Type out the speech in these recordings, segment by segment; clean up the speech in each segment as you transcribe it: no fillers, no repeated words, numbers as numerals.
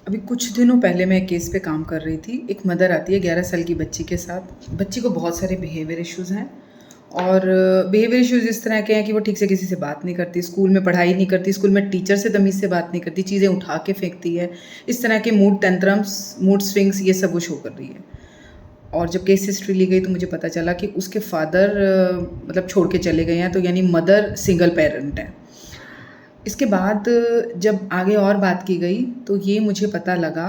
अभी कुछ दिनों पहले मैं एक केस पे काम कर रही थी। एक मदर आती है 11 साल की बच्ची के साथ। बच्ची को बहुत सारे बिहेवियर इश्यूज़ हैं और बिहेवियर इश्यूज़ इस तरह के हैं कि वो ठीक से किसी से बात नहीं करती, स्कूल में पढ़ाई नहीं करती, स्कूल में टीचर से तमीज़ से बात नहीं करती, चीज़ें उठा के फेंकती है। इस तरह के मूड टेंट्रम्स, मूड स्विंग्स ये सब वो शो कर रही है। और जब केस हिस्ट्री ली गई तो मुझे पता चला कि उसके फादर मतलब छोड़ के चले गए हैं, तो यानी मदर सिंगल पेरेंट है। इसके बाद जब आगे और बात की गई तो ये मुझे पता लगा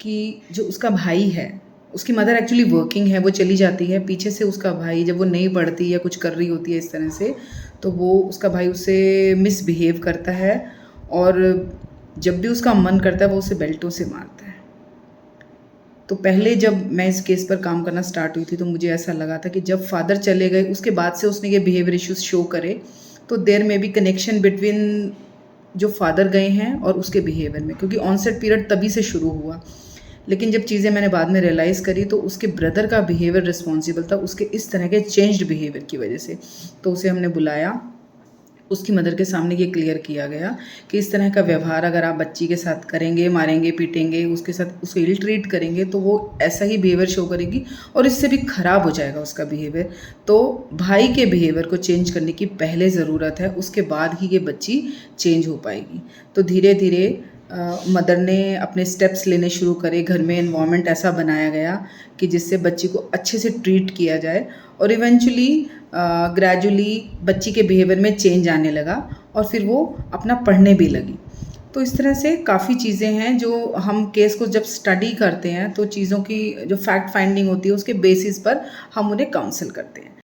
कि जो उसका भाई है, उसकी मदर एक्चुअली वर्किंग है, वो चली जाती है, पीछे से उसका भाई जब वो नहीं पढ़ती या कुछ कर रही होती है इस तरह से, तो वो उसका भाई उससे मिसबिहेव करता है और जब भी उसका मन करता है वो उसे बेल्टों से मारता है। तो पहले जब मैं इस केस पर काम करना स्टार्ट हुई थी तो मुझे ऐसा लगा था कि जब फादर चले गए उसके बाद से उसने ये बिहेवियर इश्यूज शो करे, तो देयर में बी कनेक्शन बिटवीन जो फादर गए हैं और उसके बिहेवियर में, क्योंकि ऑनसेट पीरियड तभी से शुरू हुआ। लेकिन जब चीज़ें मैंने बाद में रियलाइज़ करी तो उसके ब्रदर का बिहेवियर रिस्पॉन्सिबल था उसके इस तरह के चेंज्ड बिहेवियर की वजह से। तो उसे हमने बुलाया, उसकी मदर के सामने ये क्लियर किया गया कि इस तरह का व्यवहार अगर आप बच्ची के साथ करेंगे, मारेंगे, पीटेंगे, उसके साथ उसे इल ट्रीट करेंगे तो वो ऐसा ही बिहेवियर शो करेगी और इससे भी ख़राब हो जाएगा उसका बिहेवियर। तो भाई के बिहेवियर को चेंज करने की पहले ज़रूरत है, उसके बाद ही ये बच्ची चेंज हो पाएगी। तो धीरे धीरे मदर ने अपने स्टेप्स लेने शुरू करे, घर में एनवायरनमेंट ऐसा बनाया गया कि जिससे बच्ची को अच्छे से ट्रीट किया जाए और इवेंचुअली ग्रेजुअली बच्ची के बिहेवियर में चेंज आने लगा और फिर वो अपना पढ़ने भी लगी। तो इस तरह से काफ़ी चीज़ें हैं जो हम केस को जब स्टडी करते हैं तो चीज़ों की जो फैक्ट फाइंडिंग होती है उसके बेसिस पर हम उन्हें काउंसल करते हैं।